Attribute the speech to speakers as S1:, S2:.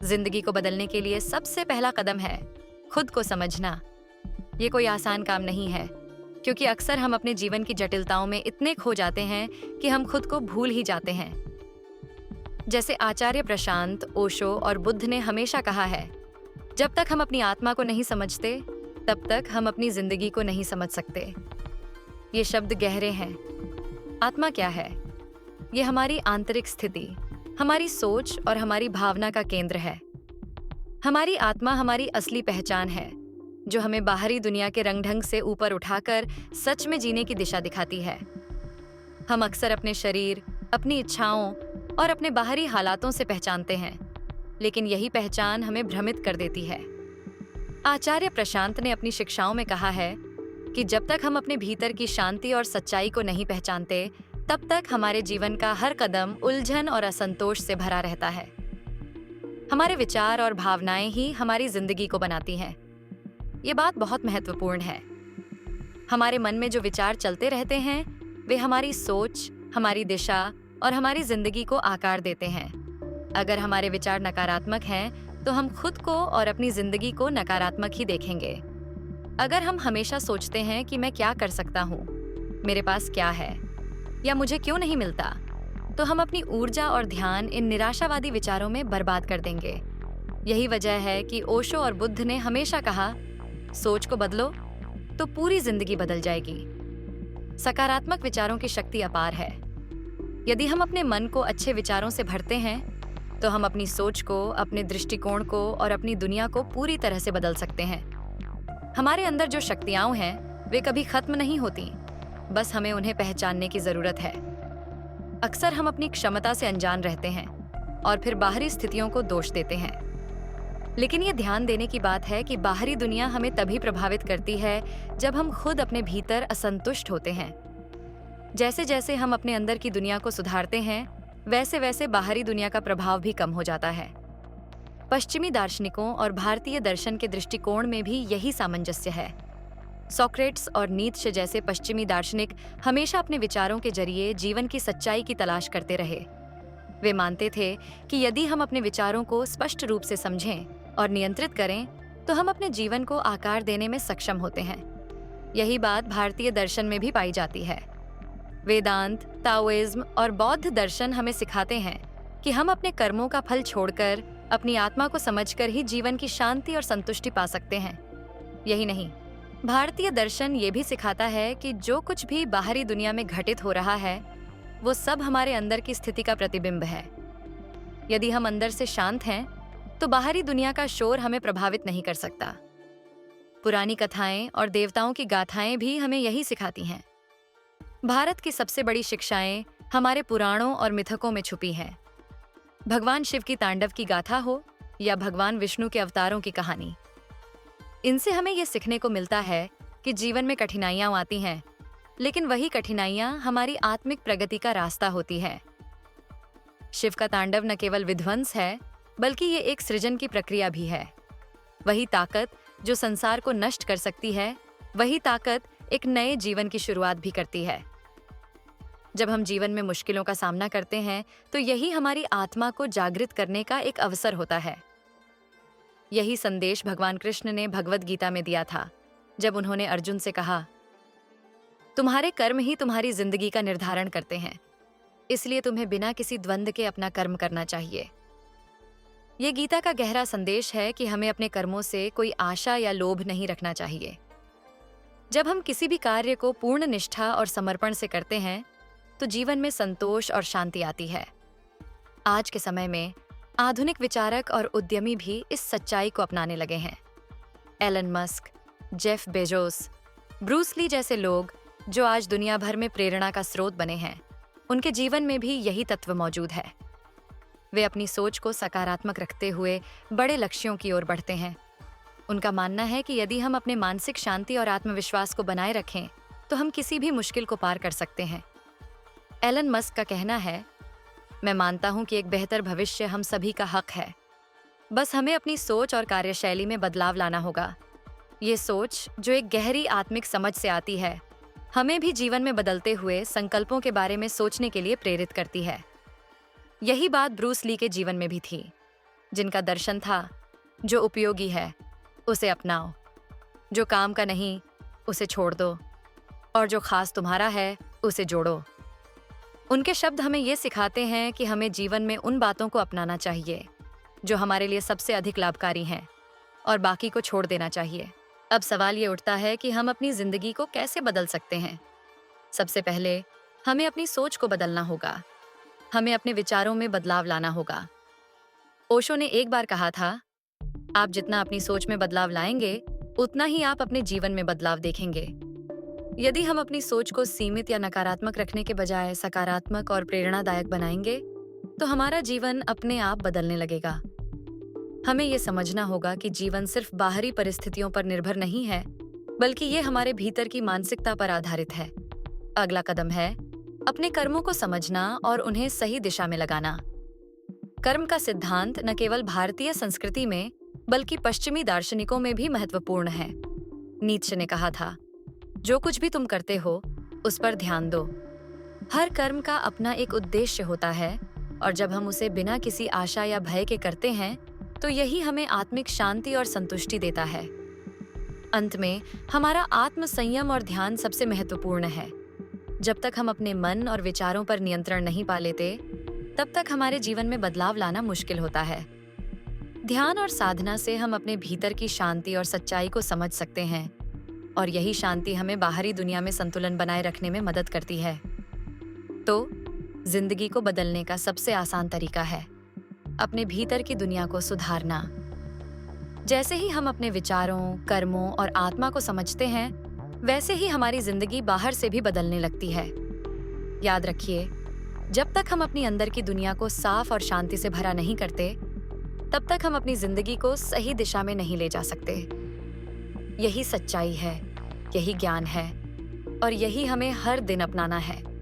S1: जिंदगी को बदलने के लिए सबसे पहला कदम है खुद को समझना। ये कोई आसान काम नहीं है, क्योंकि अक्सर हम अपने जीवन की जटिलताओं में इतने खो जाते हैं कि हम खुद को भूल ही जाते हैं। जैसे आचार्य प्रशांत, ओशो और बुद्ध ने हमेशा कहा है, जब तक हम अपनी आत्मा को नहीं समझते तब तक हम अपनी जिंदगी को नहीं समझ सकते। ये शब्द गहरे हैं। आत्मा क्या है? ये हमारी आंतरिक स्थिति, हमारी सोच और हमारी भावना का केंद्र है। हमारी आत्मा हमारी असली पहचान है, जो हमें बाहरी दुनिया के रंग ढंग से ऊपर उठाकर सच में जीने की दिशा दिखाती है। हम अक्सर अपने शरीर, अपनी इच्छाओं और अपने बाहरी हालातों से पहचानते हैं, लेकिन यही पहचान हमें भ्रमित कर देती है। आचार्य प्रशांत ने अपनी शिक्षाओं में कहा है कि जब तक हम अपने भीतर की शांति और सच्चाई को नहीं पहचानते, तब तक हमारे जीवन का हर कदम उलझन और असंतोष से भरा रहता है। हमारे विचार और भावनाएं ही हमारी जिंदगी को बनाती हैं। ये बात बहुत महत्वपूर्ण है। हमारे मन में जो विचार चलते रहते हैं, वे हमारी सोच, हमारी दिशा और हमारी जिंदगी को आकार देते हैं। अगर हमारे विचार नकारात्मक हैं, तो हम खुद को और अपनी जिंदगी को नकारात्मक ही देखेंगे। अगर हम हमेशा सोचते हैं कि मैं क्या कर सकता हूँ, मेरे पास क्या है, या मुझे क्यों नहीं मिलता, तो हम अपनी ऊर्जा और ध्यान इन निराशावादी विचारों में बर्बाद कर देंगे। यही वजह है कि ओशो और बुद्ध ने हमेशा कहा, सोच को बदलो तो पूरी जिंदगी बदल जाएगी। सकारात्मक विचारों की शक्ति अपार है। यदि हम अपने मन को अच्छे विचारों से भरते हैं, तो हम अपनी सोच को, अपने दृष्टिकोण को और अपनी दुनिया को पूरी तरह से बदल सकते हैं। हमारे अंदर जो शक्तियां हैं, वे कभी खत्म नहीं होती, बस हमें उन्हें पहचानने की जरूरत है। अक्सर हम अपनी क्षमता से अनजान रहते हैं और फिर बाहरी स्थितियों को दोष देते हैं। लेकिन ये ध्यान देने की बात है कि बाहरी दुनिया हमें तभी प्रभावित करती है जब हम खुद अपने भीतर असंतुष्ट होते हैं। जैसे जैसे हम अपने अंदर की दुनिया को सुधारते हैं, वैसे वैसे बाहरी दुनिया का प्रभाव भी कम हो जाता है। पश्चिमी दार्शनिकों और भारतीय दर्शन के दृष्टिकोण में भी यही सामंजस्य है। सोक्रेट्स और नीत्शे जैसे पश्चिमी दार्शनिक हमेशा अपने विचारों के जरिए जीवन की सच्चाई की तलाश करते रहे। वे मानते थे कि यदि हम अपने विचारों को स्पष्ट रूप से समझें और नियंत्रित करें, तो हम अपने जीवन को आकार देने में सक्षम होते हैं। यही बात भारतीय दर्शन में भी पाई जाती है। वेदांत, ताओइज्म और बौद्ध दर्शन हमें सिखाते हैं कि हम अपने कर्मों का फल छोड़कर अपनी आत्मा को समझकर ही जीवन की शांति और संतुष्टि पा सकते हैं। यही नहीं, भारतीय दर्शन ये भी सिखाता है कि जो कुछ भी बाहरी दुनिया में घटित हो रहा है, वो सब हमारे अंदर की स्थिति का प्रतिबिंब है। यदि हम अंदर से शांत हैं, तो बाहरी दुनिया का शोर हमें प्रभावित नहीं कर सकता। पुरानी कथाएं और देवताओं की गाथाएं भी हमें यही सिखाती हैं। भारत की सबसे बड़ी शिक्षाएं हमारे पुराणों और मिथकों में छुपी हैं। भगवान शिव की तांडव की गाथा हो या भगवान विष्णु के अवतारों की कहानी, इनसे हमें यह सीखने को मिलता है कि जीवन में कठिनाइयां आती हैं, लेकिन वही कठिनाइयां हमारी आत्मिक प्रगति का रास्ता होती है। शिव का तांडव न केवल विध्वंस है, बल्कि ये एक सृजन की प्रक्रिया भी है। वही ताकत जो संसार को नष्ट कर सकती है, वही ताकत एक नए जीवन की शुरुआत भी करती है। जब हम जीवन में मुश्किलों का सामना करते हैं, तो यही हमारी आत्मा को जागृत करने का एक अवसर होता है। यही संदेश भगवान कृष्ण ने भगवद गीता में दिया था, जब उन्होंने अर्जुन से कहा, तुम्हारे कर्म ही तुम्हारी जिंदगी का निर्धारण करते हैं, इसलिए तुम्हें बिना किसी द्वंद्व के अपना कर्म करना चाहिए। ये गीता का गहरा संदेश है कि हमें अपने कर्मों से कोई आशा या लोभ नहीं रखना चाहिए। जब हम किसी भी कार्य को पूर्ण निष्ठा और समर्पण से करते हैं, तो जीवन में संतोष और शांति आती है। आज के समय में आधुनिक विचारक और उद्यमी भी इस सच्चाई को अपनाने लगे हैं। Elon Musk, Jeff Bezos, Bruce Lee जैसे लोग, जो आज दुनिया भर में प्रेरणा का स्रोत बने हैं, उनके जीवन में भी यही तत्व मौजूद है। वे अपनी सोच को सकारात्मक रखते हुए बड़े लक्ष्यों की ओर बढ़ते हैं। उनका मानना है कि यदि हम अपने मानसिक शांति और आत्मविश्वास को बनाए रखें, तो हम किसी भी मुश्किल को पार कर सकते हैं। एलन मस्क का कहना है, मैं मानता हूं कि एक बेहतर भविष्य हम सभी का हक है। बस हमें अपनी सोच और कार्यशैली में बदलाव लाना होगा। ये सोच, जो एक गहरी आत्मिक समझ से आती है, हमें भी जीवन में बदलते हुए संकल्पों के बारे में सोचने के लिए प्रेरित करती है। यही बात ब्रूस ली के जीवन में भी थी। जिनका दर्शन था, जो उपयोगी है उसे अपनाओ, जो काम का नहीं उसे छोड़ दो, और जो खास तुम्हारा है उसे जोड़ो। उनके शब्द हमें ये सिखाते हैं कि हमें जीवन में उन बातों को अपनाना चाहिए जो हमारे लिए सबसे अधिक लाभकारी हैं, और बाकी को छोड़ देना चाहिए। अब सवाल ये उठता है कि हम अपनी जिंदगी को कैसे बदल सकते हैं। सबसे पहले हमें अपनी सोच को बदलना होगा। हमें अपने विचारों में बदलाव लाना होगा। ओशो ने एक बार कहा था, आप जितना अपनी सोच में बदलाव लाएंगे, उतना ही आप अपने जीवन में बदलाव देखेंगे। यदि हम अपनी सोच को सीमित या नकारात्मक रखने के बजाय सकारात्मक और प्रेरणादायक बनाएंगे, तो हमारा जीवन अपने आप बदलने लगेगा। हमें ये समझना होगा कि जीवन सिर्फ बाहरी परिस्थितियों पर निर्भर नहीं है, बल्कि ये हमारे भीतर की मानसिकता पर आधारित है। अगला कदम है अपने कर्मों को समझना और उन्हें सही दिशा में लगाना। कर्म का सिद्धांत न केवल भारतीय संस्कृति में, बल्कि पश्चिमी दार्शनिकों में भी महत्वपूर्ण है। नीत्शे ने कहा था, जो कुछ भी तुम करते हो उस पर ध्यान दो। हर कर्म का अपना एक उद्देश्य होता है, और जब हम उसे बिना किसी आशा या भय के करते हैं, तो यही हमें आत्मिक शांति और संतुष्टि देता है। अंत में हमारा आत्म संयम और ध्यान सबसे महत्वपूर्ण है। जब तक हम अपने मन और विचारों पर नियंत्रण नहीं पा लेते, तब तक हमारे जीवन में बदलाव लाना मुश्किल होता है। ध्यान और साधना से हम अपने भीतर की शांति और सच्चाई को समझ सकते हैं, और यही शांति हमें बाहरी दुनिया में संतुलन बनाए रखने में मदद करती है। तो जिंदगी को बदलने का सबसे आसान तरीका है अपने भीतर की दुनिया को सुधारना। जैसे ही हम अपने विचारों, कर्मों और आत्मा को समझते हैं, वैसे ही हमारी जिंदगी बाहर से भी बदलने लगती है। याद रखिए, जब तक हम अपनी अंदर की दुनिया को साफ और शांति से भरा नहीं करते, तब तक हम अपनी जिंदगी को सही दिशा में नहीं ले जा सकते। यही सच्चाई है, यही ज्ञान है, और यही हमें हर दिन अपनाना है।